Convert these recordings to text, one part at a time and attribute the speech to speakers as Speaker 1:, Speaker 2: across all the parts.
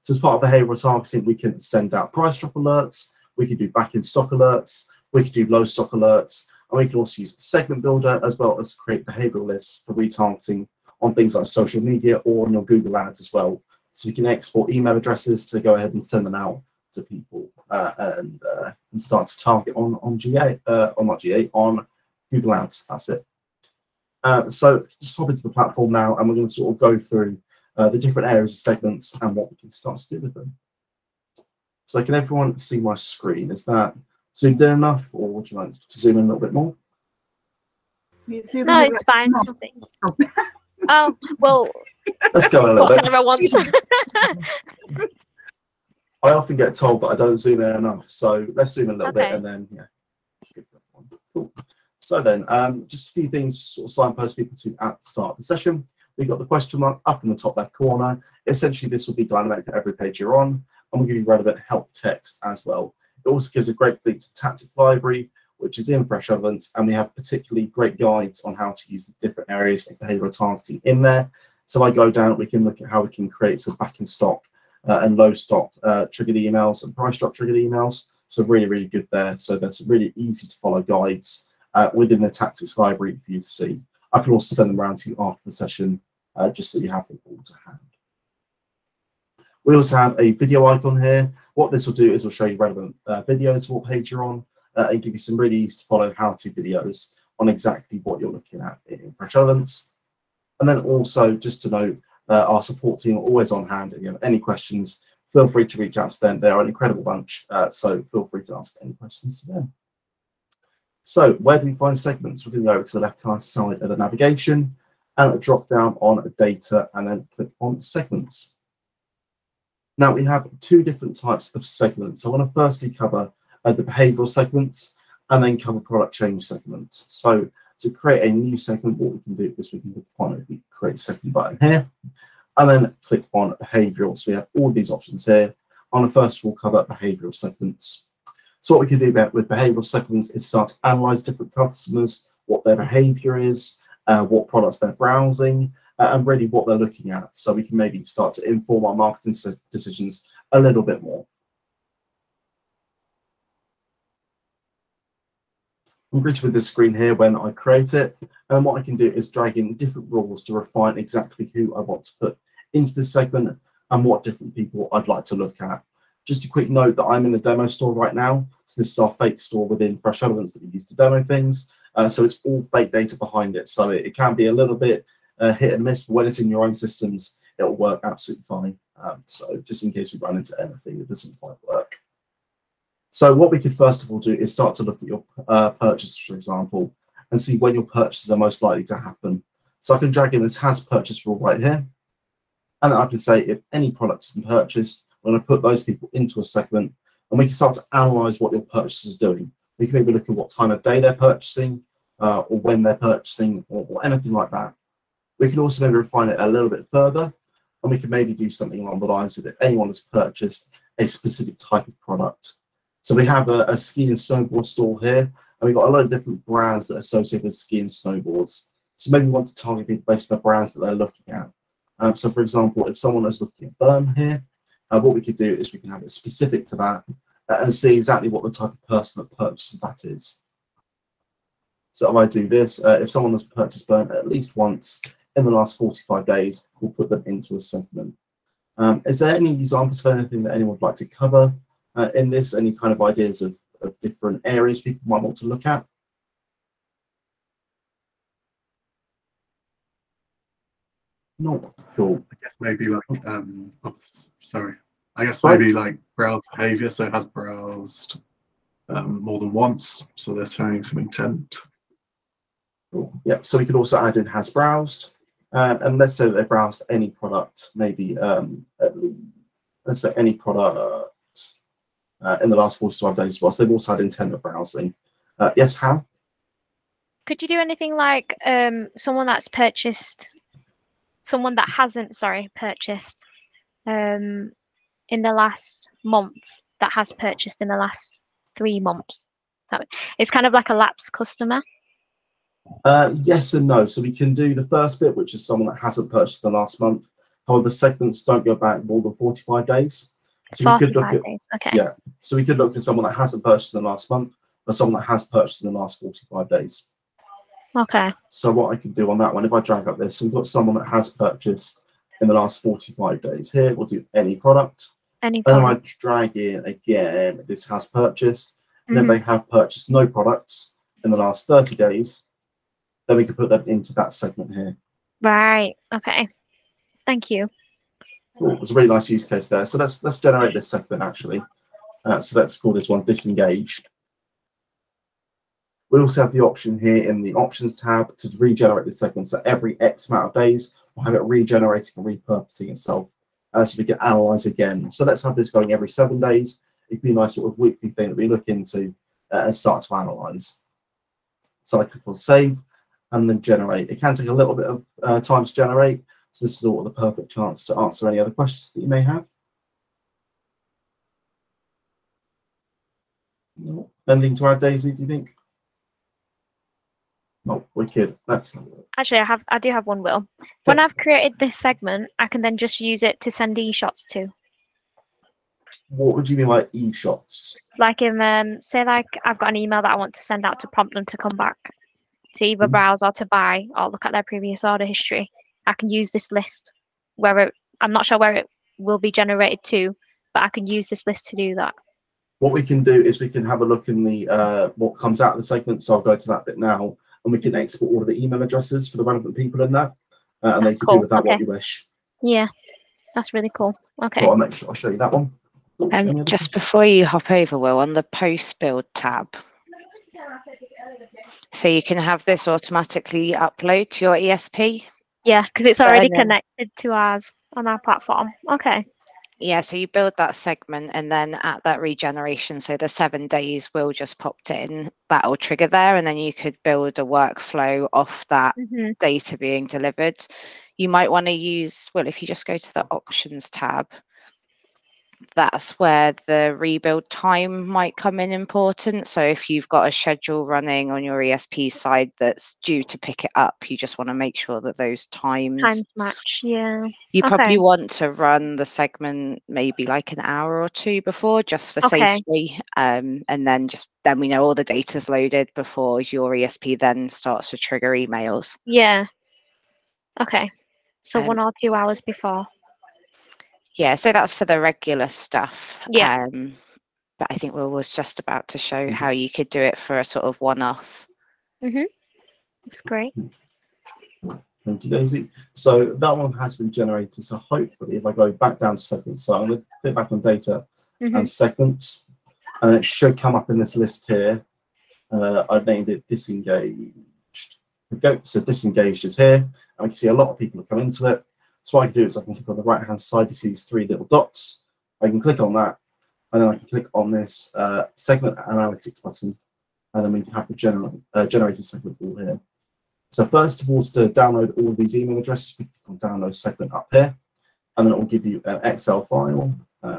Speaker 1: So as part of behavioral targeting, we can send out price drop alerts, we can do back in stock alerts, we can do low stock alerts, and we can also use segment builder as well as create behavioral lists for retargeting on things like social media or on your Google ads as well. So we can export email addresses to go ahead and send them out to people and start to target on Google ads. That's it. So just hop into the platform now, and we're going to sort of go through the different areas of segments and what we can start to do with them. So can everyone see my screen? Is that zoomed in enough, or would you like to zoom in a little bit more?
Speaker 2: No, it's fine. Oh, well.
Speaker 1: Let's go a little bit. I often get told that I don't zoom in enough, so let's zoom in a little bit, and then, yeah. Cool. So then, just a few things to sort of signpost people to at the start of the session. We've got the question mark up in the top left corner. Essentially, this will be dynamic for every page you're on, and we'll give you relevant help text as well. It also gives a great link to the tactics library, which is in Fresh Relevance, and we have particularly great guides on how to use the different areas of behavioral targeting in there. So I go down, we can look at how we can create some back in stock and low stock triggered emails and price drop triggered emails. So really, really good there. So there's some really easy to follow guides within the tactics library for you to see. I can also send them around to you after the session, just so you have them all to hand. We also have a video icon here. What this will do is we'll show you relevant videos for what page you're on and give you some really easy to follow how-to videos on exactly what you're looking at in Fresh Relevance. And then also, just to note, our support team are always on hand. If you have any questions, feel free to reach out to them. They are an incredible bunch, so feel free to ask any questions to them. So where do we find segments? We're going to go over to the left-hand side of the navigation and drop down on data and then click on segments. Now we have two different types of segments. I want to firstly cover the behavioral segments and then cover product change segments. So to create a new segment, what we can do is we can click on the create segment button here and then click on behavioral. So we have all these options here. I want to first of all cover behavioral segments. So what we can do with behavioral segments is start to analyze different customers, what their behavior is, what products they're browsing, and really what they're looking at. So we can maybe start to inform our marketing decisions a little bit more. I'm greeted with this screen here when I create it. And what I can do is drag in different rules to refine exactly who I want to put into this segment and what different people I'd like to look at. Just a quick note that I'm in the demo store right now. So this is our fake store within Fresh Relevance that we use to demo things. So it's all fake data behind it. So it can be a little bit hit and miss, but when it's in your own systems, it'll work absolutely fine. So just in case we run into anything that doesn't quite work. So what we could first of all do is start to look at your purchases, for example, and see when your purchases are most likely to happen. So I can drag in this has purchased rule right here. And then I can say if any products have been purchased, I'm going to put those people into a segment, and we can start to analyze what your purchases are doing. We can maybe look at what time of day they're purchasing, or when they're purchasing, or anything like that. We can also maybe refine it a little bit further, and we can maybe do something along the lines of if anyone has purchased a specific type of product. So we have a ski and snowboard store here, and we've got a lot of different brands that are associated with ski and snowboards. So maybe we want to target people based on the brands that they're looking at. So for example, if someone is looking at Burn here, what we could do is we can have it specific to that and see exactly what the type of person that purchases that is. So if I do this, if someone has purchased Burn at least once in the last 45 days, we'll put them into a segment. Is there any examples of anything that anyone would like to cover in this? Any kind of ideas of different areas people might want to look at? No, cool.
Speaker 3: I guess maybe like, sorry. I guess maybe like browse behavior. So it has browsed more than once, so they're showing some intent.
Speaker 1: Cool. Yep. So we could also add in has browsed, and let's say that they browsed any product, maybe let's say any product in the last 45 days as well. So they've also had intent of browsing. Yes, how?
Speaker 2: Could you do anything like someone that hasn't, purchased in the last month that has purchased in the last 3 months? It's kind of like a lapsed customer.
Speaker 1: Yes and no. So we can do the first bit, which is someone that hasn't purchased the last month. However, segments don't go back more than 45 days. So we could look at,
Speaker 2: days. Okay.
Speaker 1: yeah. So we could look at someone that hasn't purchased in the last month, or someone that has purchased in the last 45 days.
Speaker 2: Okay.
Speaker 1: So what I can do on that one, if I drag up this, we've got someone that has purchased in the last 45 days here. We'll do any product.
Speaker 2: Any
Speaker 1: Then
Speaker 2: product.
Speaker 1: I drag in again, this has purchased. And if they have purchased no products in the last 30 days, then we can put them into that segment here.
Speaker 2: Right. Okay. Thank you.
Speaker 1: Cool. There's a really nice use case there. So let's generate this segment actually. So let's call this one disengaged. We also have the option here in the options tab to regenerate the segment. So every X amount of days, we'll have it regenerating and repurposing itself. So we can analyze again. So let's have this going every 7 days. It'd be a nice sort of weekly thing that we look into and start to analyze. So I click on save and then generate. It can take a little bit of time to generate. So this is all the perfect chance to answer any other questions that you may have. No. Anything to add, Daisy, do you think? No, wicked. Excellent.
Speaker 2: Actually, I do have one, Will. When I've created this segment, I can then just use it to send e-shots to.
Speaker 1: What would you mean by e-shots?
Speaker 2: Like say like I've got an email that I want to send out to prompt them to come back to either browse or to buy or look at their previous order history. I can use this list where I'm not sure where it will be generated to, but I can use this list to do that.
Speaker 1: What we can do is we can have a look in the what comes out of the segment. So I'll go to that bit now, and we can export all of the email addresses for the relevant people in there, and
Speaker 2: That's
Speaker 1: they can
Speaker 2: cool.
Speaker 1: do with that
Speaker 2: Okay.
Speaker 1: what you wish.
Speaker 2: Yeah, that's really cool. Okay.
Speaker 1: Well, I'll make sure I'll show you that one.
Speaker 4: Just before you hop over, Will, on the post build tab, so you can have this automatically upload to your ESP.
Speaker 2: Yeah, because it's already connected to ours on our platform. Okay.
Speaker 4: Yeah, so you build that segment and then at that regeneration, so the 7 days Will just popped in, that'll trigger there, and then you could build a workflow off that data being delivered. You might want to use, well, if you just go to the options tab, that's where the rebuild time might come in important. So if you've got a schedule running on your ESP side that's due to pick it up, you just want to make sure that those times
Speaker 2: match. Yeah.
Speaker 4: You probably want to run the segment maybe like an hour or two before, just for safety. And then we know all the data's loaded before your ESP then starts to trigger emails.
Speaker 2: Yeah. Okay. So 1 or 2 hours before.
Speaker 4: Yeah, so that's for the regular stuff.
Speaker 2: Yeah.
Speaker 4: But I think Will was just about to show how you could do it for a sort of one-off.
Speaker 2: That's great.
Speaker 1: Thank you, Daisy. So that one has been generated. So hopefully, if I go back down to segments, so I'm going to click back on data and segments, and it should come up in this list here. I've named it disengaged. Okay, so disengaged is here, and we can see a lot of people have come into it. So what I can do is I can click on the right-hand side. You see these 3 little dots. I can click on that, and then I can click on this segment analytics button, and then we can have the generated segment all here. So first of all, to download all of these email addresses, we can download segment up here, and then it will give you an Excel file.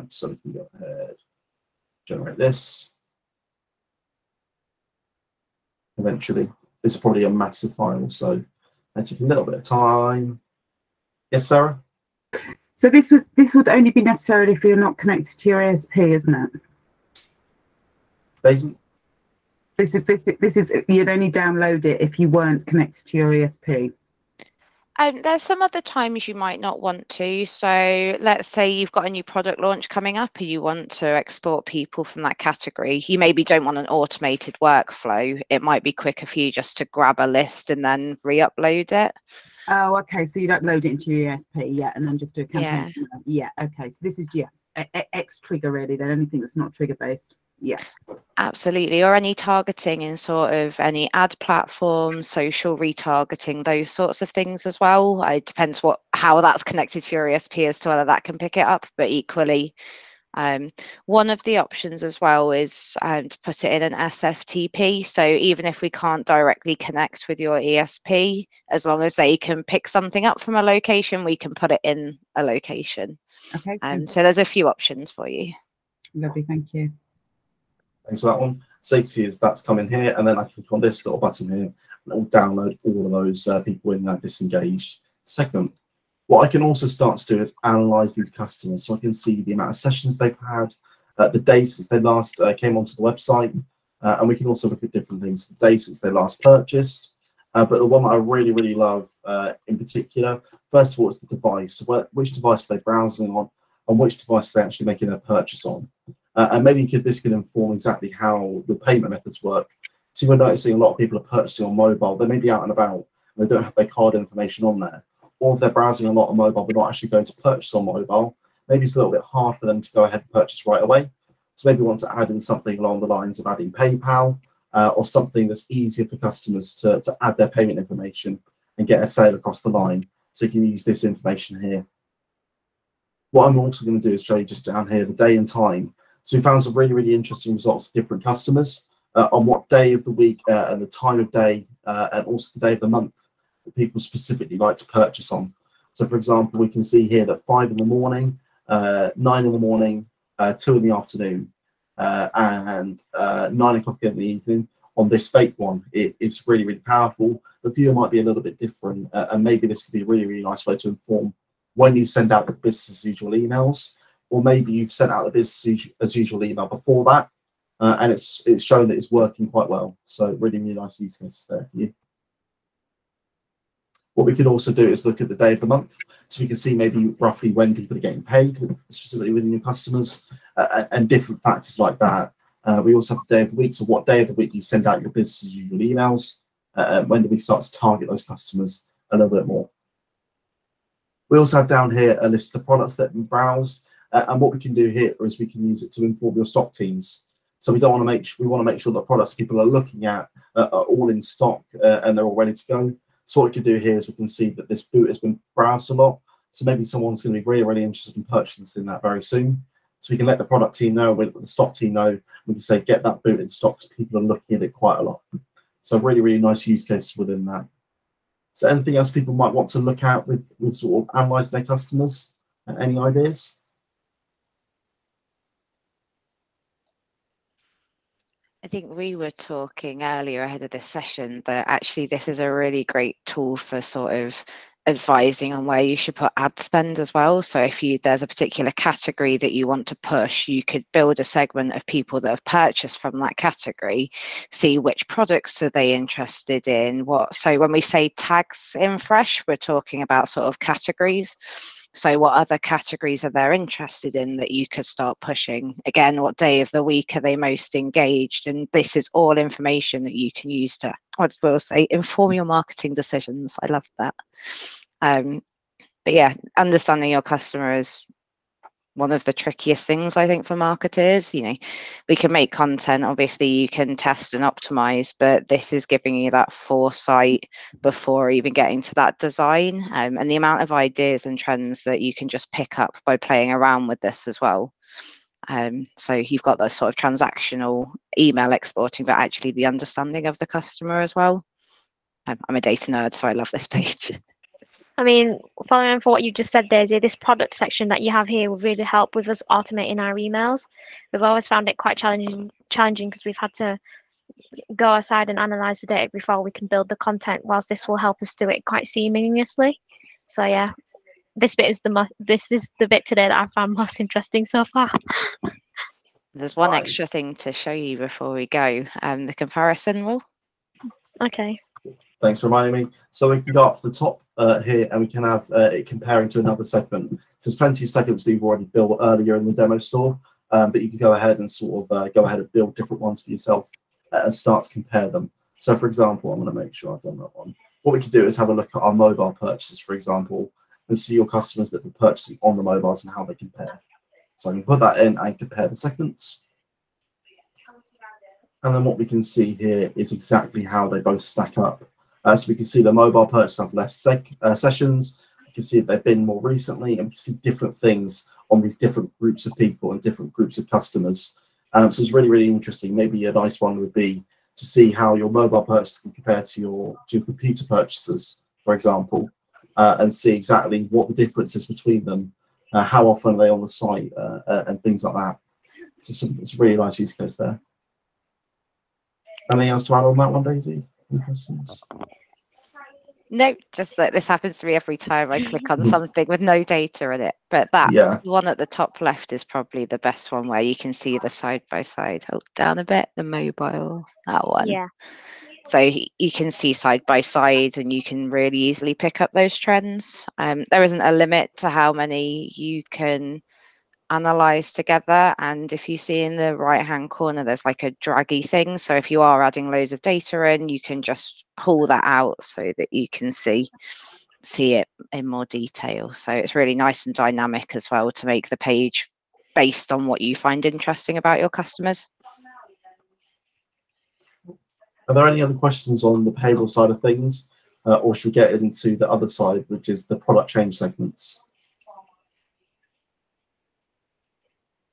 Speaker 1: So we can go ahead, generate this. Eventually, this is probably a massive file, so it'll take a little bit of time. Yes, Sarah?
Speaker 5: So this would only be necessary if you're not connected to your ESP, isn't it?
Speaker 1: Daisy?
Speaker 5: This is you'd only download it if you weren't connected to your ESP.
Speaker 4: There's some other times you might not want to. So let's say you've got a new product launch coming up and you want to export people from that category. You maybe don't want an automated workflow. It might be quicker for you just to grab a list and then re-upload it.
Speaker 5: Oh, okay. So you'd upload it into your ESP, yeah, and then just do a campaign. Yeah. Okay. So this is X trigger really. Then anything that's not trigger based. Yeah.
Speaker 4: Absolutely. Or any targeting in sort of any ad platform, social retargeting, those sorts of things as well. It depends how that's connected to your ESP as to whether that can pick it up, but equally, one of the options as well is to put it in an SFTP. So even if we can't directly connect with your ESP, as long as they can pick something up from a location, we can put it in a location.
Speaker 5: Okay.
Speaker 4: So there's a few options for you.
Speaker 5: Lovely. Thank you.
Speaker 1: Thanks for that one. So you can see that's coming here, and then I click on this little button here, and it will download all of those people in that disengaged segment. What I can also start to do is analyze these customers, so I can see the amount of sessions they've had, the days since they last came onto the website, and we can also look at different things, the days since they last purchased. But the one that I really, really love in particular, first of all, is the device. So which device are they browsing on, and which device are they actually making their purchase on. And maybe this could inform exactly how the payment methods work. So we're noticing a lot of people are purchasing on mobile. They may be out and about, and they don't have their card information on there. Or if they're browsing a lot on mobile, but not actually going to purchase on mobile, maybe it's a little bit hard for them to go ahead and purchase right away. So maybe we want to add in something along the lines of adding PayPal, or something that's easier for customers to add their payment information and get a sale across the line. So you can use this information here. What I'm also going to do is show you just down here the day and time. So we found some really, really interesting results of different customers on what day of the week and the time of day and also the day of the month that people specifically like to purchase on. So for example, we can see here that 5 in the morning, 9 in the morning, 2 in the afternoon, and 9 o'clock in the evening on this fake one. It's really, really powerful. The viewer might be a little bit different, and maybe this could be a really, really nice way to inform when you send out the business as usual emails, or maybe you've sent out the business as usual email before that, and it's shown that it's working quite well. So really, really nice use cases there for you. What we could also do is look at the day of the month, so we can see maybe roughly when people are getting paid, specifically within your customers, and different factors like that. We also have the day of the week, so what day of the week do you send out your business as usual emails? When do we start to target those customers a little bit more? We also have down here a list of the products that we browsed, and what we can do here is we can use it to inform your stock teams. So we want to make sure the products people are looking at are all in stock and they're all ready to go. So what we can do here is we can see that this boot has been browsed a lot. So maybe someone's going to be really, really interested in purchasing that very soon. So we can let the product team know, we let the stock team know. We can say get that boot in stock because people are looking at it quite a lot. So really, really nice use cases within that. So anything else people might want to look at with sort of analysing their customers? Any ideas?
Speaker 4: I think we were talking earlier ahead of this session that actually this is a really great tool for sort of advising on where you should put ad spend as well. So if there's a particular category that you want to push, you could build a segment of people that have purchased from that category, see which products are they interested in, so when we say tags in Fresh, we're talking about sort of categories. So what other categories are they interested in that you could start pushing? Again, what day of the week are they most engaged? And this is all information that you can use to, I will say, inform your marketing decisions. I love that. But yeah, understanding your customer is one of the trickiest things, I think, for marketers. We can make content, obviously you can test and optimize, but this is giving you that foresight before even getting to that design, and the amount of ideas and trends that you can just pick up by playing around with this as well. So you've got those sort of transactional email exporting, but actually the understanding of the customer as well. I'm a data nerd, so I love this page.
Speaker 2: I mean, following on for what you just said, Daisy, this product section that you have here will really help with us automating our emails. We've always found it quite challenging because we've had to go aside and analyze the data before we can build the content, whilst this will help us do it quite seamlessly. So yeah, this is the bit today that I found most interesting so far.
Speaker 4: There's one extra thing to show you before we go, the comparison rule.
Speaker 2: Okay.
Speaker 1: Thanks for reminding me. So we can go up to the top here and we can have it comparing to another segment. So there's plenty of segments that you've already built earlier in the demo store, but you can go ahead and sort of go ahead and build different ones for yourself and start to compare them. So for example, I'm going to make sure I've done that one. What we can do is have a look at our mobile purchases, for example, and see your customers that are purchasing on the mobiles and how they compare. So I can put that in and compare the segments. And then what we can see here is exactly how they both stack up. So we can see the mobile purchase have less sessions. We can see that they've been more recently, and we can see different things on these different groups of people and different groups of customers. So it's really, really interesting. Maybe a nice one would be to see how your mobile purchases can compare to your computer purchases, for example, and see exactly what the difference is between them, how often are they on the site, and things like that. So it's a really nice use case there. Anything else to add on that one, Daisy? Any questions?
Speaker 4: Nope, just that this happens to me every time I click on something with no data in it. But that one at the top left is probably the best one, where you can see the side by side. Hold down a bit, the mobile, that one.
Speaker 2: Yeah.
Speaker 4: So you can see side by side, and you can really easily pick up those trends. There isn't a limit to how many you can analyze together, and if you see in the right hand corner there's like a draggy thing, so if you are adding loads of data in, you can just pull that out so that you can see it in more detail. So it's really nice and dynamic as well to make the page based on what you find interesting about your customers.
Speaker 1: Are there any other questions on the behavioral side of things, or should we get into the other side, which is the product change segments?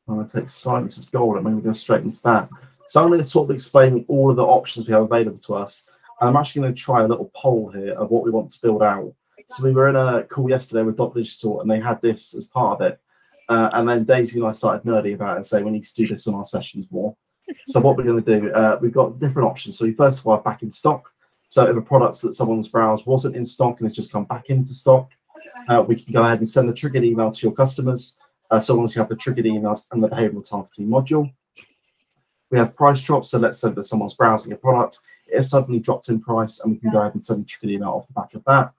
Speaker 1: I'm going to take silence as gold and maybe go straight into that. So I'm going to sort of explain all of the options we have available to us. And I'm actually going to try a little poll here of what we want to build out. So we were in a call yesterday with Dot Digital, and they had this as part of it. And then Daisy and I started nerding about it and saying we need to do this in our sessions more. So what we're going to do, we've got different options. So we first of all have back in stock. So if a product that someone's browsed wasn't in stock and it's just come back into stock, we can go ahead and send the triggered email to your customers. So long as you have the triggered emails and the behavioral targeting module. We have price drops. So let's say that someone's browsing a product, it has suddenly dropped in price, and we can go ahead and send a triggered email off the back of that.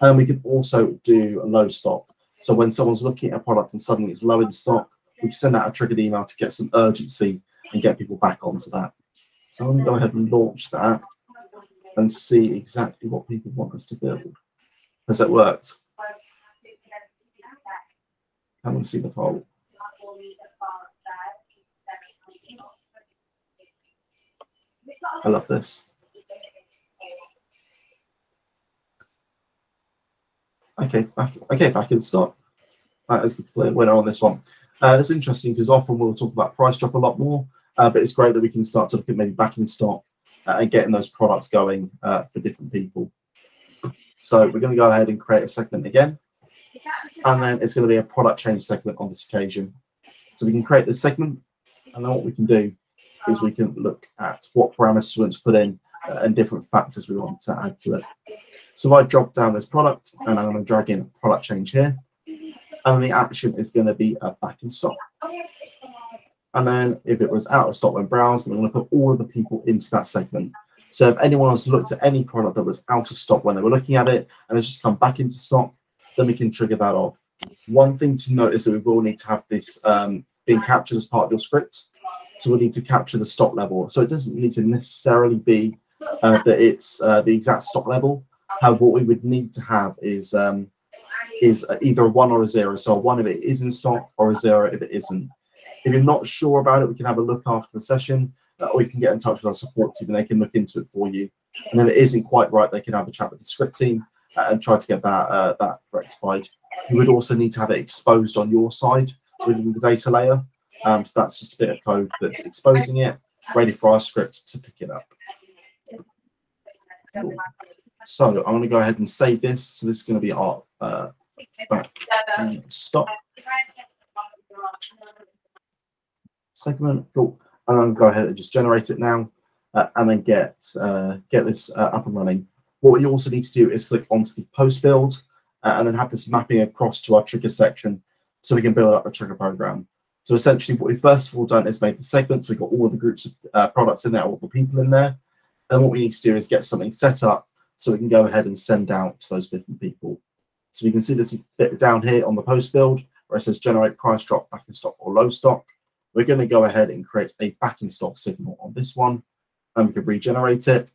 Speaker 1: And we can also do a low stock. So when someone's looking at a product and suddenly it's low in stock, we can send out a triggered email to get some urgency and get people back onto that. So I'm going to go ahead and launch that and see exactly what people want us to build. Has that worked? I want to see the poll. I love this. Okay, back in stock. That is the clear winner on this one. It's interesting because often we'll talk about price drop a lot more, but it's great that we can start to look at maybe back in stock and getting those products going for different people. So we're going to go ahead and create a segment again. And then it's going to be a product change segment on this occasion. So we can create this segment, and then what we can do is we can look at what parameters we want to put in and different factors we want to add to it. So I drop down this product, and I'm going to drag in a product change here. And the action is going to be back in stock. And then if it was out of stock when browsed, I'm going to put all of the people into that segment. So if anyone has looked at any product that was out of stock when they were looking at it, and it's just come back into stock, then we can trigger that off. One thing to note is that we will need to have this being captured as part of your script. So we'll need to capture the stock level. So it doesn't need to necessarily be that it's the exact stock level. However, what we would need to have is either a 1 or a 0. So a 1 if it is in stock, or a 0 if it isn't. If you're not sure about it, we can have a look after the session, or you can get in touch with our support team and they can look into it for you. And if it isn't quite right, they can have a chat with the script team and try to get that rectified. You would also need to have it exposed on your side within the data layer. So that's just a bit of code that's exposing it, ready for our script to pick it up. Cool. So I'm going to go ahead and save this. So this is going to be our back and stop segment. Cool. And I'm going to go ahead and just generate it now, and then get this up and running. What we also need to do is click onto the post build, and then have this mapping across to our trigger section, so we can build up a trigger program. So essentially, what we've first of all done is made the segment. So we've got all of the groups of products in there, all the people in there. And what we need to do is get something set up so we can go ahead and send out to those different people. So we can see this bit down here on the post build where it says generate price drop, back in stock or low stock. We're going to go ahead and create a back in stock signal on this one, and we can regenerate it.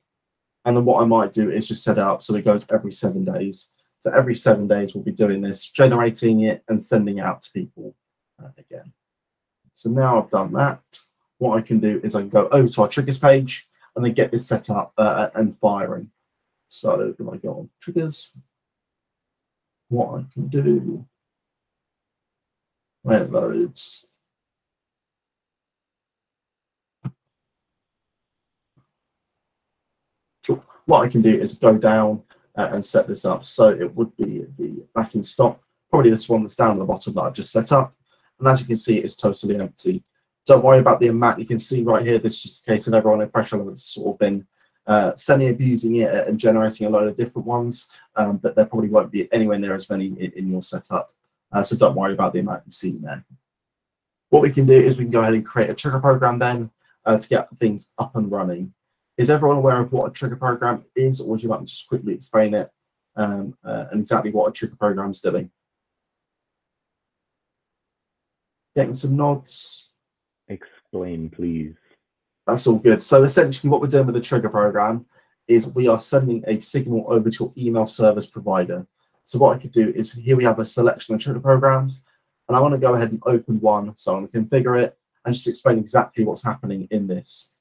Speaker 1: And then what I might do is just set it up so it goes every 7 days. So every 7 days we'll be doing this, generating it and sending it out to people again. So now I've done that, what I can do is I can go over to our triggers page and then get this set up and firing. So if I go on triggers, what I can do, when it loads, cool. What I can do is go down and set this up. So it would be the back in stock, probably this one that's down at the bottom that I've just set up. And as you can see, it's totally empty. Don't worry about the amount. You can see right here, this is just a case of everyone in Fresh Relevance has sort of been semi-abusing it and generating a load of different ones, but there probably won't be anywhere near as many in your setup. So don't worry about the amount you've seen there. What we can do is we can go ahead and create a trigger program then to get things up and running. Is everyone aware of what a trigger program is, or would you like me to just quickly explain it and exactly what a trigger program is doing? Getting some nods.
Speaker 6: Explain, please.
Speaker 1: That's all good. So essentially what we're doing with the trigger program is we are sending a signal over to your email service provider. So what I could do is here we have a selection of trigger programs, and I want to go ahead and open one. So I'm going to configure it and just explain exactly what's happening in this.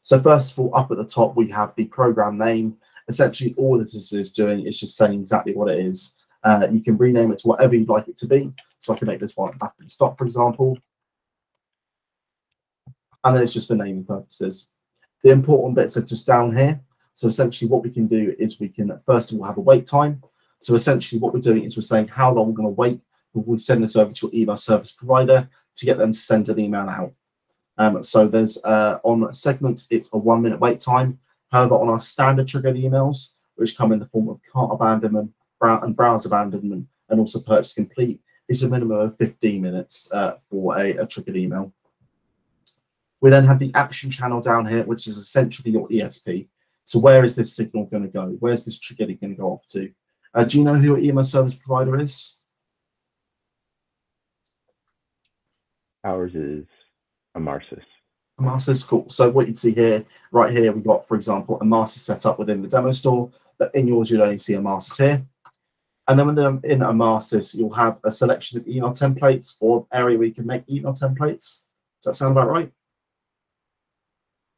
Speaker 1: So first of all, up at the top, we have the program name. Essentially all this is doing is just saying exactly what it is. You can rename it to whatever you'd like it to be. So I can make this one back in stock, for example. And then it's just for naming purposes. The important bits are just down here. So essentially what we can do is we can first of all have a wait time. So essentially what we're doing is we're saying how long we're going to wait before we send this over to your email service provider to get them to send an email out. So there's on segments, it's a 1 minute wait time. However, on our standard triggered emails, which come in the form of cart abandonment and browse abandonment and also purchase complete, it's a minimum of 15 minutes for a triggered email. We then have the action channel down here, which is essentially your ESP. So where is this signal going to go? Where's this trigger going to go off to? Do you know who your email service provider is?
Speaker 6: Ours is Amarsis.
Speaker 1: Amarsis, cool. So what you'd see here, right here, we've got, for example, Amarsis set up within the demo store, but in yours, you'd only see Amarsis here. And then in Amarsis, you'll have a selection of email templates or area where you can make email templates. Does that sound about right?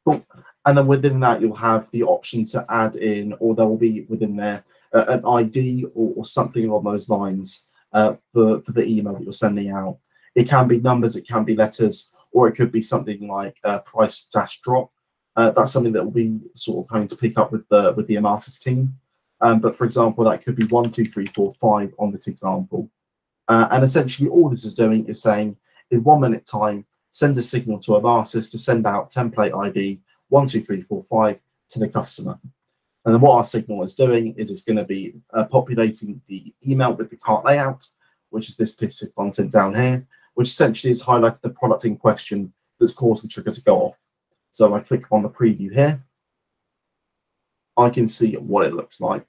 Speaker 1: Cool. And then within that, you'll have the option to add in, or there will be within there an ID or something along those lines for the email that you're sending out. It can be numbers, it can be letters, or it could be something like price dash drop. That's something that will be sort of having to pick up with the Amarsis team. But for example, that could be 1, 2, 3, 4, 5 on this example. And essentially all this is doing is saying in 1 minute time, send a signal to Amarsis to send out template ID 1, 2, 3, 4, 5 to the customer. And then what our signal is doing is it's going to be populating the email with the cart layout, which is this piece of content down here, which essentially is highlighting the product in question that's caused the trigger to go off. So if I click on the preview here, I can see what it looks like.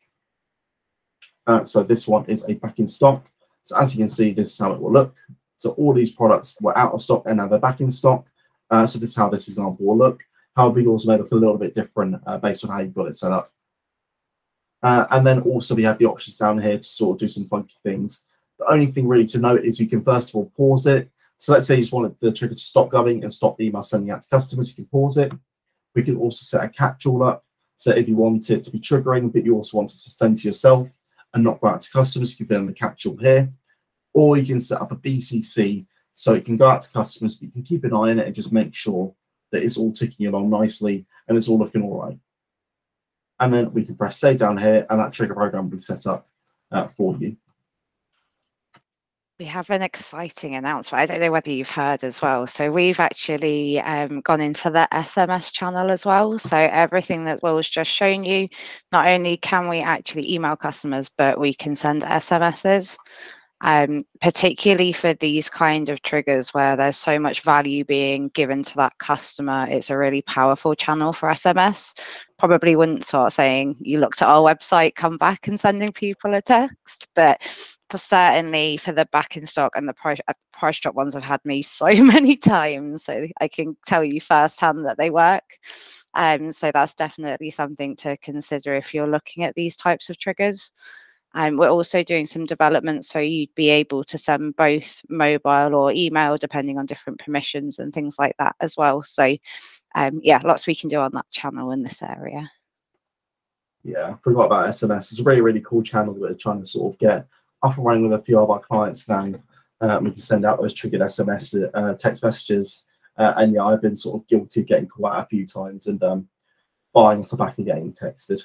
Speaker 1: So this one is a back in stock. So as you can see, this is how it will look. So all these products were out of stock and now they're back in stock. So this is how this example will look. However, yours may look a little bit different based on how you've got it set up. And then also we have the options down here to sort of do some funky things. The only thing really to note is you can first of all pause it. So let's say you just wanted the trigger to stop going and stop the email sending out to customers, you can pause it. We can also set a catch-all up. So if you want it to be triggering, but you also want it to send to yourself and not go out to customers, you can fill in the catch-all here. Or you can set up a BCC so it can go out to customers, but you can keep an eye on it and just make sure that it's all ticking along nicely and it's all looking all right. And then we can press save down here and that trigger program will be set up for you.
Speaker 4: We have an exciting announcement. I don't know whether you've heard as well. So we've actually gone into the SMS channel as well. So everything that Will's just shown you, not only can we actually email customers, but we can send SMSs. Particularly for these kind of triggers where there's so much value being given to that customer, it's a really powerful channel for SMS. Probably wouldn't start saying you looked at our website, come back and sending people a text, but certainly for the back in stock and the price drop ones have had me so many times, so I can tell you firsthand that they work. So that's definitely something to consider if you're looking at these types of triggers. We're also doing some development, so you'd be able to send both mobile or email, depending on different permissions and things like that as well. So, yeah, lots we can do on that channel in this area.
Speaker 1: Yeah, I forgot about SMS. It's a really, really cool channel that we're trying to sort of get up and running with a few of our clients now. We can send out those triggered SMS text messages. And yeah, I've been sort of guilty of getting caught out a few times and buying off the back of getting texted.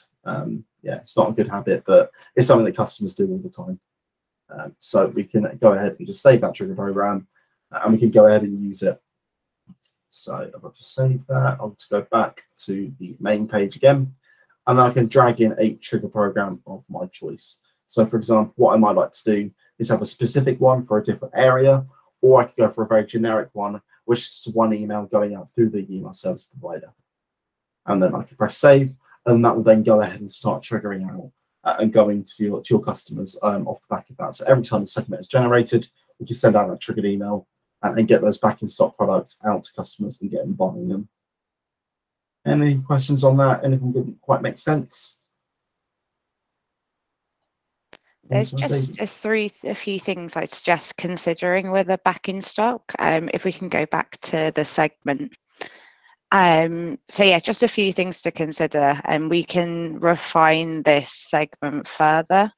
Speaker 1: Yeah, it's not a good habit, but it's something that customers do all the time. So we can go ahead and just save that trigger program and we can go ahead and use it. So I've got to save that. I'll just go back to the main page again. and then I can drag in a trigger program of my choice. So for example, what I might like to do is have a specific one for a different area, or I could go for a very generic one, which is one email going out through the email service provider. And then I can press save, and that will then go ahead and start triggering out and going to your customers off the back of that. So every time the segment is generated, we can send out that triggered email and get those back in stock products out to customers and get them buying them. Any questions on that? Anything didn't quite make sense?
Speaker 4: There's just a few things I'd suggest considering with a back in stock. If we can go back to the segment. So yeah, just a few things to consider, and we can refine this segment further.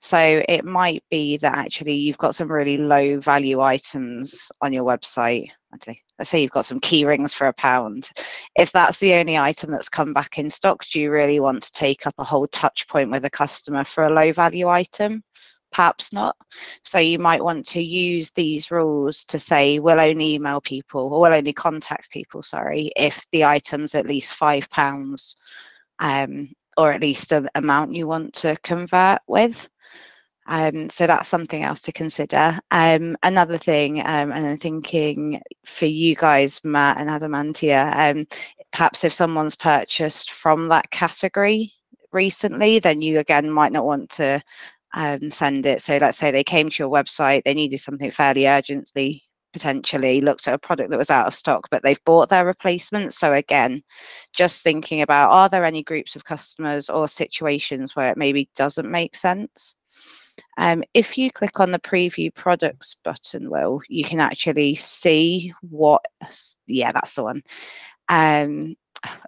Speaker 4: So it might be that actually you've got some really low value items on your website. Let's say you've got some key rings for £1. If that's the only item that's come back in stock, do you really want to take up a whole touch point with a customer for a low value item? Perhaps not. So you might want to use these rules to say we'll only email people, or we'll only contact people, sorry, if the item's at least £5, or at least an amount you want to convert with. So that's something else to consider. Another thing, and I'm thinking for you guys, Matt and Adamantia, perhaps if someone's purchased from that category recently, then you again might not want to send it. So let's say they came to your website, they needed something fairly urgently, potentially looked at a product that was out of stock, but they've bought their replacement. So again, just thinking about, are there any groups of customers or situations where it maybe doesn't make sense? If you click on the preview products button, Will, you can actually see what, yeah, that's the one.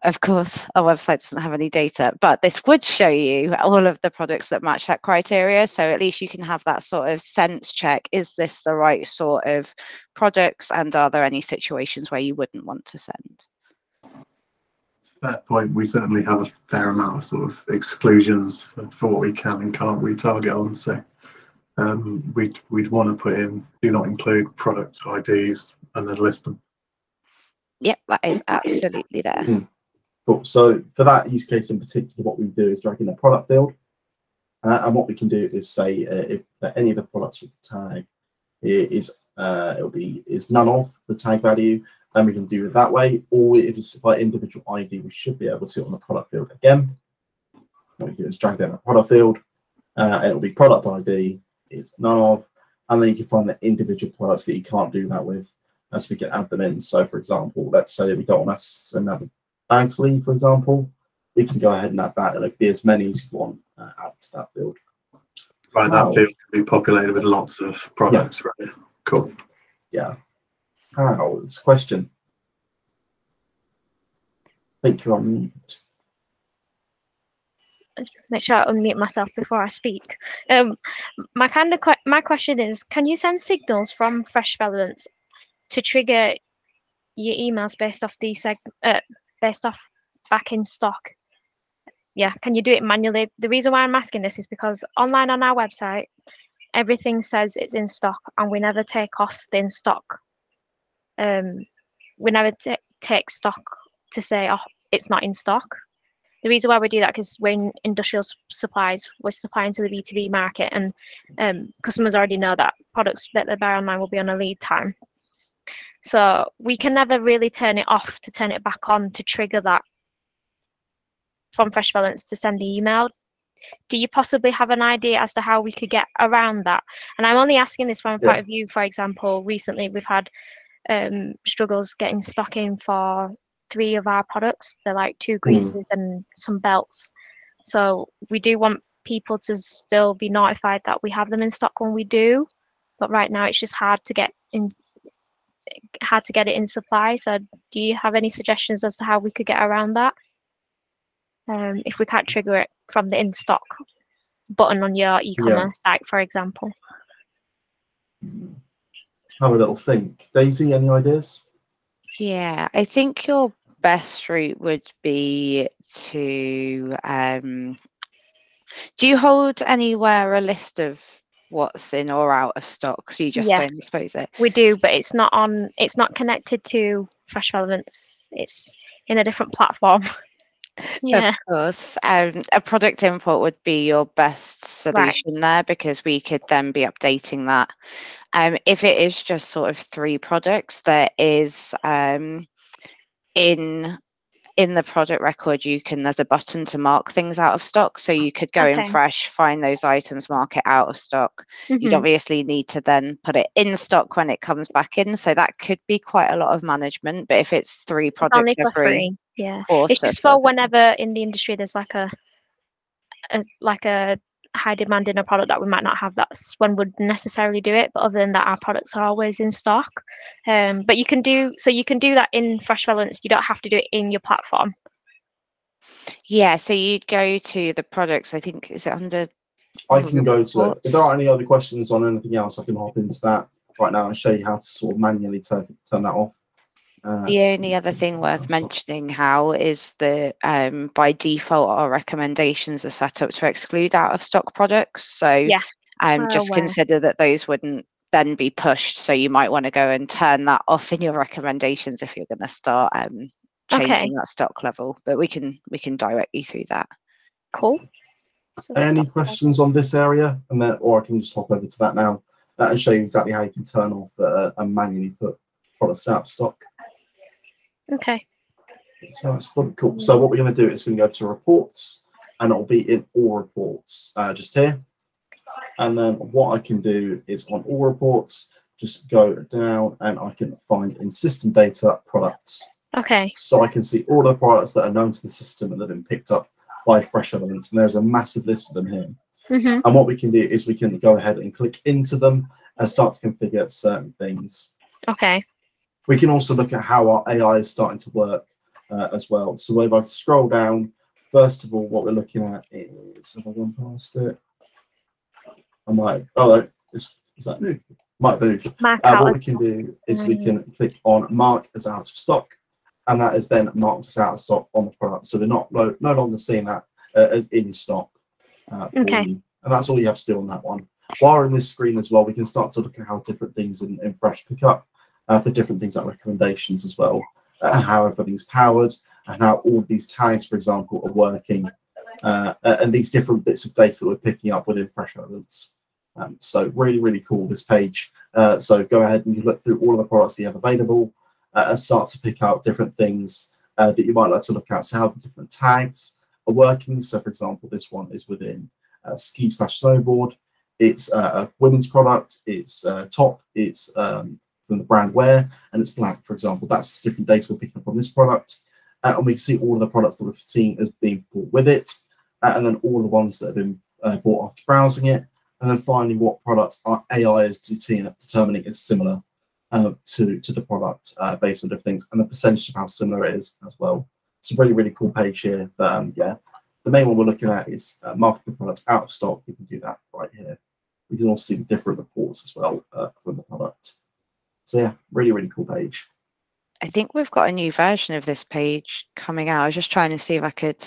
Speaker 4: Of course, our website doesn't have any data, but this would show you all of the products that match that criteria. So at least you can have that sort of sense check. Is this the right sort of products? And are there any situations where you wouldn't want to send?
Speaker 3: At that point, we certainly have a fair amount of sort of exclusions for what we can and can't retarget on. So we'd want to put in do not include product IDs and then list them.
Speaker 4: Yep, that is absolutely there.
Speaker 1: Cool. So for that use case in particular, what we do is drag in a product field, and what we can do is say if any of the products with the tag is none of the tag value, then we can do it that way. Or if it's by individual ID, we should be able to on the product field again. What we do is drag down the product field, and it'll be product ID is none of, and then you can find the individual products that you can't do that with, as we can add them in. So for example, let's say we don't want us another bag sleeve, for example, we can go ahead and add that, and it'll be as many as you want add to that field.
Speaker 3: Right, wow. That field can be populated with lots of products, yeah. Right? Cool.
Speaker 1: Yeah. It's a question. I think you're on mute.
Speaker 2: Make sure I unmute myself before I speak. My question is, can you send signals from Fresh Relevance to trigger your emails based off based off back in stock? Yeah, can you do it manually? The reason why I'm asking this is because online on our website, everything says it's in stock, and we never take off the in stock. We never take stock to say, oh, it's not in stock. The reason why we do that is we're in industrial supplies, we're supplying to the B2B market, and customers already know that products that they buy online will be on a lead time. So we can never really turn it off to turn it back on to trigger that from Fresh Relevance to send the email. Do you possibly have an idea as to how we could get around that? And I'm only asking this from a point of view, for example, recently we've had struggles getting stock in for 3 of our products. They're like 2 greases and some belts. So we do want people to still be notified that we have them in stock when we do, but right now it's just hard to get it in supply. So do you have any suggestions as to how we could get around that? If we can't trigger it from the in stock button on your e-commerce site, for example.
Speaker 1: Have a little think. Daisy, any ideas?
Speaker 4: Yeah, I think your best route would be to do you hold anywhere a list of what's in or out of stock? You just don't expose it.
Speaker 2: We do, but it's not connected to Fresh Relevance. It's in a different platform. Yeah.
Speaker 4: Of course. A product import would be your best solution there, because we could then be updating that. If it is just sort of 3 products, there is in the product record, there's a button to mark things out of stock. So you could go in Fresh, find those items, mark it out of stock. You'd obviously need to then put it in stock when it comes back in. So that could be quite a lot of management. But if it's 3 products every quarter,
Speaker 2: it's just for whenever in the industry there's like a high demand in a product that we might not have, that's when we'd necessarily do it. But other than that, our products are always in stock. But you can do that in Fresh Relevance. You don't have to do it in your platform.
Speaker 4: Yeah, so you'd go to the products. I think, is it under?
Speaker 1: I can go to it. If there are any other questions on anything else, I can hop into that right now and show you how to sort of manually turn that off.
Speaker 4: The only other thing worth mentioning, how is the by default our recommendations are set up to exclude out of stock products. So just consider that those wouldn't then be pushed. So you might want to go and turn that off in your recommendations if you're going to start changing that stock level. But we can direct you through that.
Speaker 2: Cool.
Speaker 1: So any questions on this area, and then, or I can just hop over to that now and show you exactly how you can turn off and manually put products out of stock.
Speaker 2: Okay.
Speaker 1: So that's cool. So what we're going to do is we're going to go to reports, and it'll be in all reports just here. And then what I can do is on all reports, just go down and I can find in system data products.
Speaker 2: Okay.
Speaker 1: So I can see all the products that are known to the system and that have been picked up by Fresh Relevance, and there's a massive list of them here. And what we can do is we can go ahead and click into them and start to configure certain things.
Speaker 2: Okay.
Speaker 1: We can also look at how our AI is starting to work as well. So if I scroll down, first of all, what we're looking at is, have I gone past it? I might, is that new? Might move. What we can do is we can click on mark as out of stock, and that is then marked as out of stock on the product. So we're no longer seeing that as in stock for you. And that's all you have to do on that one. While we're in this screen as well, we can start to look at how different things in Fresh pick up for different things like recommendations as well, how everything's powered, and how all of these tags, for example, are working, and these different bits of data that we're picking up within Fresh Relevance. So really, really cool, this page. So go ahead and you look through all of the products that you have available and start to pick out different things that you might like to look at. So how the different tags are working. So for example, this one is within ski/snowboard. It's a women's product. It's top. It's from the brand Wear, and it's black, for example. That's different data we're picking up on this product. And we can see all of the products that we're seeing as being bought with it, and then all the ones that have been bought after browsing it. And then finally, what products our AI is determining is similar to the product based on different things, and the percentage of how similar it is as well. It's a really, really cool page here. But the main one we're looking at is marketing products out of stock. We can do that right here. We can also see the different reports as well from the product. So yeah, really, really cool page.
Speaker 4: I think we've got a new version of this page coming out. I was just trying to see if I could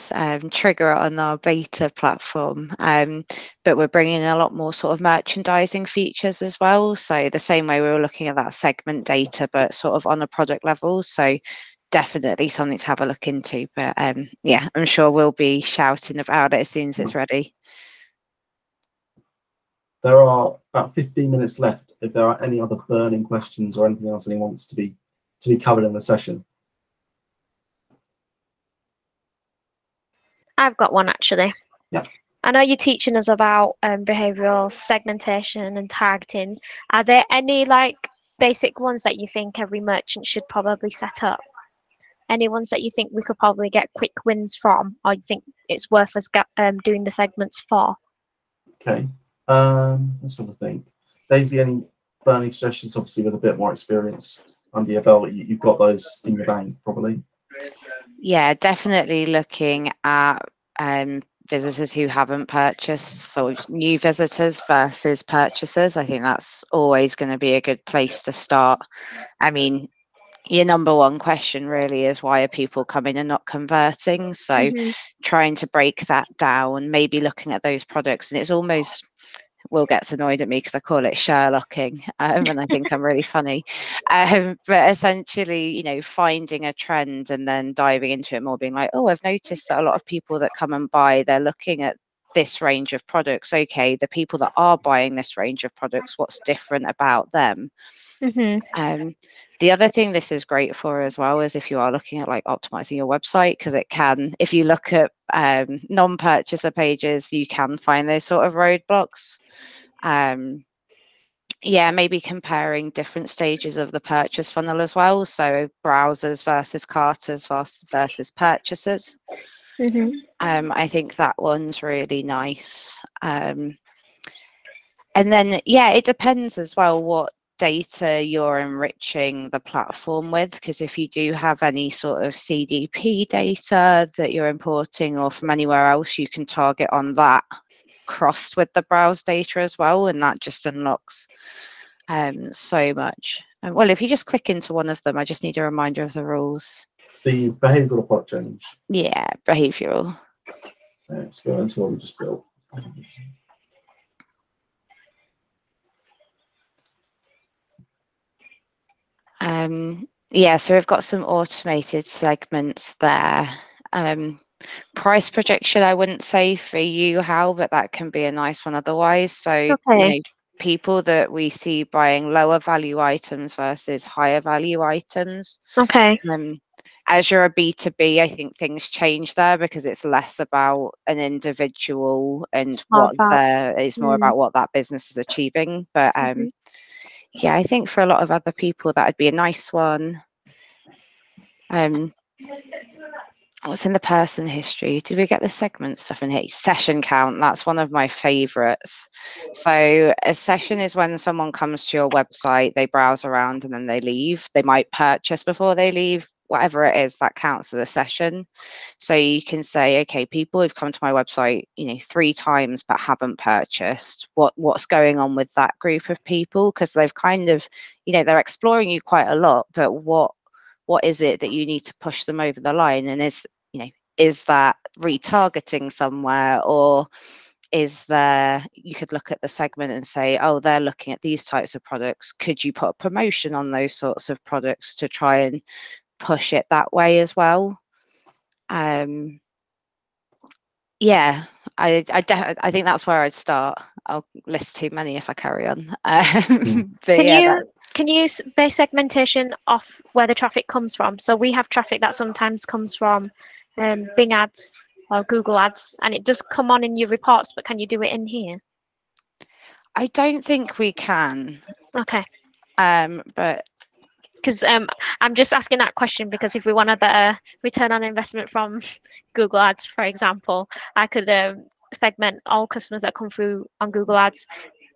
Speaker 4: trigger it on our beta platform. But we're bringing in a lot more sort of merchandising features as well. So the same way we were looking at that segment data, but sort of on a product level. So definitely something to have a look into. But yeah, I'm sure we'll be shouting about it as soon as it's ready.
Speaker 1: There are about 15 minutes left. If there are any other burning questions or anything else anyone wants to be covered in the session.
Speaker 2: I've got one actually.
Speaker 1: Yeah.
Speaker 2: I know you're teaching us about behavioral segmentation and targeting. Are there any like basic ones that you think every merchant should probably set up? Any ones that you think we could probably get quick wins from, or you think it's worth us doing the segments for?
Speaker 1: Okay. Let's have a think. Daisy, any burning suggestions? Obviously, with a bit more experience under your belt, you've got those in your bank probably.
Speaker 4: Yeah, definitely looking at visitors who haven't purchased, so new visitors versus purchasers. I think that's always going to be a good place to start. I mean, your number one question really is, why are people coming and not converting? So trying to break that down, maybe looking at those products, and it's almost Will gets annoyed at me because I call it Sherlocking, and I think I'm really funny. But essentially, you know, finding a trend and then diving into it more, being like, oh, I've noticed that a lot of people that come and buy, they're looking at this range of products. Okay, the people that are buying this range of products, what's different about them? The other thing this is great for as well is if you are looking at like optimizing your website, because it can, if you look at non-purchaser pages, you can find those sort of roadblocks. Yeah, maybe comparing different stages of the purchase funnel as well. So browsers versus carters versus purchasers. I think that one's really nice. And then, yeah, it depends as well what data you're enriching the platform with, because if you do have any sort of CDP data that you're importing or from anywhere else, you can target on that crossed with the browse data as well, and that just unlocks so much. Well, if you just click into one of them, I just need a reminder of the rules.
Speaker 1: The behavioral product change.
Speaker 4: Yeah, behavioral.
Speaker 1: Let's go into what we just built.
Speaker 4: Yeah, so we've got some automated segments there. Price projection, I wouldn't say for you, Hal, but that can be a nice one otherwise. So, you know, people that we see buying lower value items versus higher value items. As you're a B2B, I think things change there because it's less about an individual and it's more about what that business is achieving. But yeah, I think for a lot of other people, that would be a nice one. What's in the person history? Did we get the segment stuff in here? Session count, that's one of my favorites. So a session is when someone comes to your website, they browse around and then they leave. They might purchase before they leave. Whatever it is, that counts as a session. So you can say, okay, people who've come to my website, you know, 3 times but haven't purchased. What's going on with that group of people? Because they've kind of, you know, they're exploring you quite a lot, but what is it that you need to push them over the line? And is that retargeting somewhere, or is there, you could look at the segment and say, oh, they're looking at these types of products. Could you put a promotion on those sorts of products to try and push it that way as well? Yeah, I think that's where I'd start. I'll list too many if I carry on. But
Speaker 2: can you base segmentation off where the traffic comes from? So we have traffic that sometimes comes from Bing ads or Google ads, and it does come on in your reports, but can you do it in here?
Speaker 4: I don't think we can.
Speaker 2: Okay.
Speaker 4: But
Speaker 2: because I'm just asking that question because if we want a better return on investment from Google ads, for example, I could segment all customers that come through on Google ads,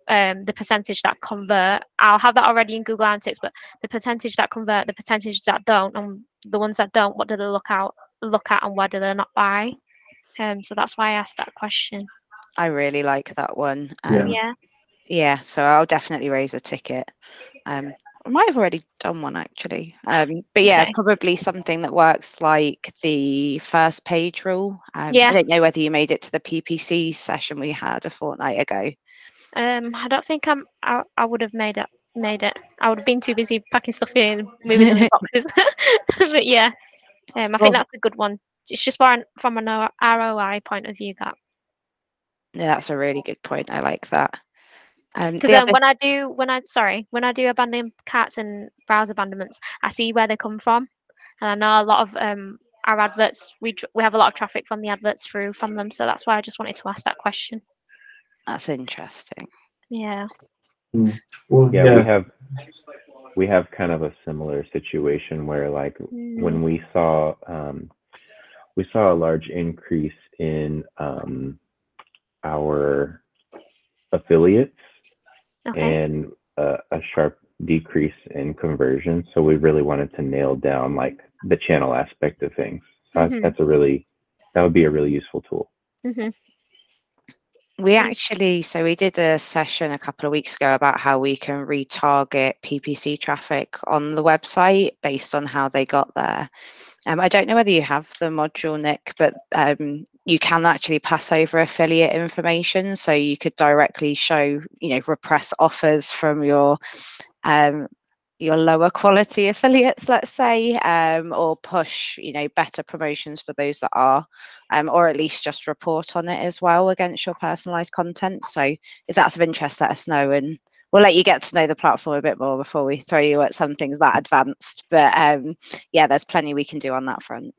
Speaker 2: the percentage that convert. I'll have that already in Google Analytics, but the percentage that convert, the percentage that don't, and the ones that don't, what do they look at and why do they not buy? So that's why I asked that question.
Speaker 4: I really like that one.
Speaker 2: Yeah,
Speaker 4: so I'll definitely raise a ticket. I might have already done one actually, but yeah,
Speaker 2: okay.
Speaker 4: Probably something that works like the first page rule. I don't know whether you made it to the PPC session we had a fortnight ago.
Speaker 2: I don't think I would have made it. I would have been too busy packing stuff in, moving in the boxes. But yeah, I think that's a good one. It's just from an ROI point of view that.
Speaker 4: Yeah, that's a really good point. I like that.
Speaker 2: Because when I do abandoned carts and browse abandonments, I see where they come from, and I know a lot of our adverts. We have a lot of traffic from the adverts through from them, so that's why I just wanted to ask that question.
Speaker 4: That's interesting.
Speaker 2: Yeah.
Speaker 1: Well,
Speaker 6: yeah, we have kind of a similar situation where, like, when we saw a large increase in our affiliates and a sharp decrease in conversion. So we really wanted to nail down like the channel aspect of things. So that would be a really useful tool.
Speaker 4: We did a session a couple of weeks ago about how we can retarget PPC traffic on the website based on how they got there. I don't know whether you have the module, Nick, but you can actually pass over affiliate information, so you could directly show, repress offers from your lower quality affiliates, let's say, or push, better promotions for those that are, or at least just report on it as well against your personalized content. So if that's of interest, let us know, and we'll let you get to know the platform a bit more before we throw you at some things that advanced. But yeah, there's plenty we can do on that front.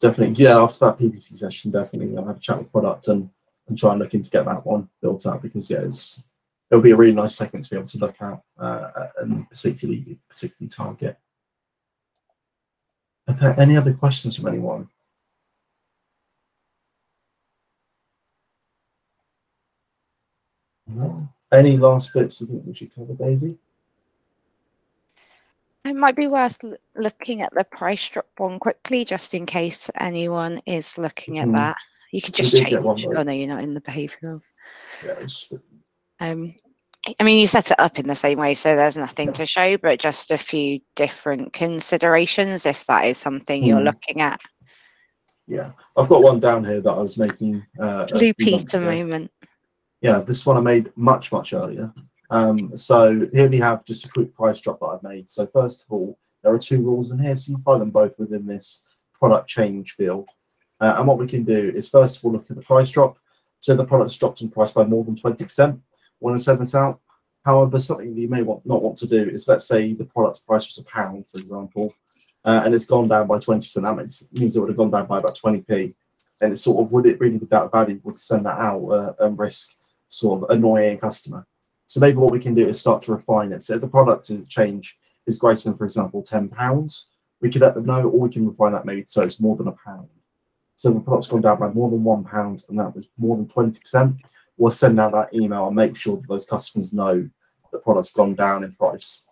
Speaker 1: Definitely, yeah. After that PPC session, definitely I'll have a chat with product and try and look into get that one built out, because yeah, it'll be a really nice segment to be able to look at and particularly target. Okay, any other questions from anyone? No. Any last bits you think we should cover, Daisy?
Speaker 4: It might be worth looking at the price drop one quickly, just in case anyone is looking at that. You can just change. Oh no, you're not in the behavioural.
Speaker 1: Yeah.
Speaker 4: I mean, you set it up in the same way, so there's nothing to show, but just a few different considerations if that is something you're looking at.
Speaker 1: Yeah, I've got one down here that I was making.
Speaker 4: Blue Peter moment.
Speaker 1: Yeah, this one I made much earlier. So here we have just a quick price drop that I've made. So first of all, there are 2 rules in here, so you find them both within this product change field. And what we can do is first of all look at the price drop. So the product's dropped in price by more than 20%. Want to send this out. However, something that you may not want to do is, let's say the product's price was £1, for example, and it's gone down by 20%. That means it would have gone down by about 20p. And it's sort of, would it really be that valuable to send that out and risk sort of annoying a customer? So maybe what we can do is start to refine it. So if the product change is greater than, for example, £10, we could let them know, or we can refine that maybe so it's more than £1. So if the product's gone down by more than £1 and that was more than 20%, we'll send out that email and make sure that those customers know the product's gone down in price.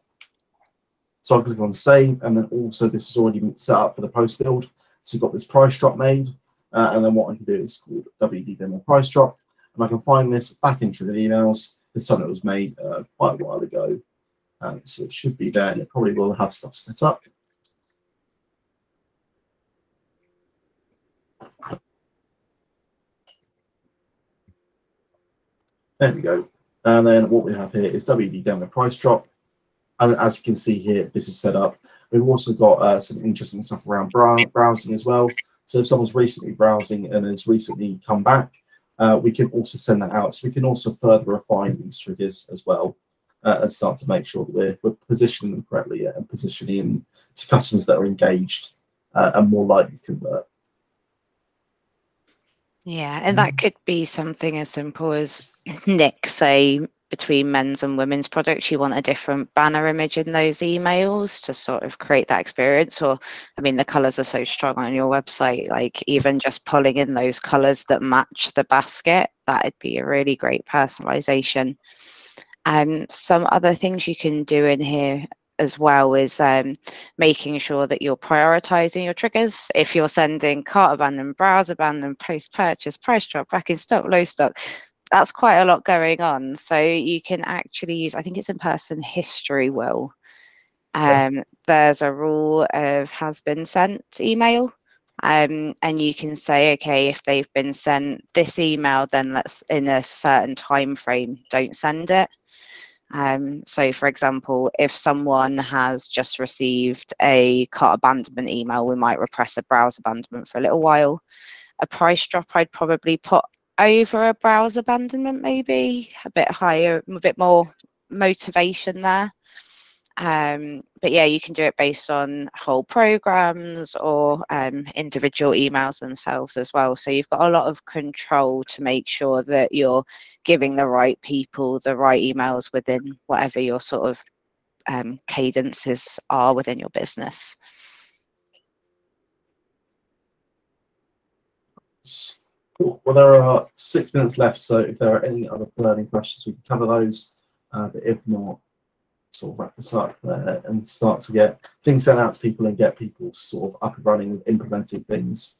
Speaker 1: So I'll click on save, and then also this is already been set up for the post build. So we've got this price drop made, and then what I can do is called WD demo price drop, and I can find this back into the emails. It's something that was made quite a while ago, so it should be there, and it probably will have stuff set up. There we go. And then what we have here is WD demo price drop. And as you can see here, this is set up. We've also got some interesting stuff around browsing as well. So if someone's recently browsing and has recently come back, we can also send that out. So we can also further refine these triggers as well and start to make sure that we're positioning them correctly and positioning them to customers that are engaged and more likely to convert.
Speaker 4: Yeah, and that could be something as simple as Nick, say, between men's and women's products, you want a different banner image in those emails to sort of create that experience. Or, I mean, the colors are so strong on your website, like even just pulling in those colors that match the basket, that'd be a really great personalization. Some other things you can do in here as well is making sure that you're prioritizing your triggers. If you're sending cart abandon, browse abandon, post purchase, price drop, back in stock, low stock, that's quite a lot going on. So you can actually use, I think it's in person history, Will. There's a rule of has been sent email. And you can say, okay, if they've been sent this email, then let's in a certain time frame, don't send it. So for example, if someone has just received a cart abandonment email, we might repress a browse abandonment for a little while. A price drop, I'd probably put over a browse abandonment, maybe a bit higher, a bit more motivation there. But yeah, you can do it based on whole programs or individual emails themselves as well. So you've got a lot of control to make sure that you're giving the right people the right emails within whatever your sort of cadences are within your business.
Speaker 1: Cool. Well, there are 6 minutes left, so if there are any other burning questions, we can cover those. But if not, sort of wrap this up and start to get things sent out to people and get people sort of up and running with implementing things.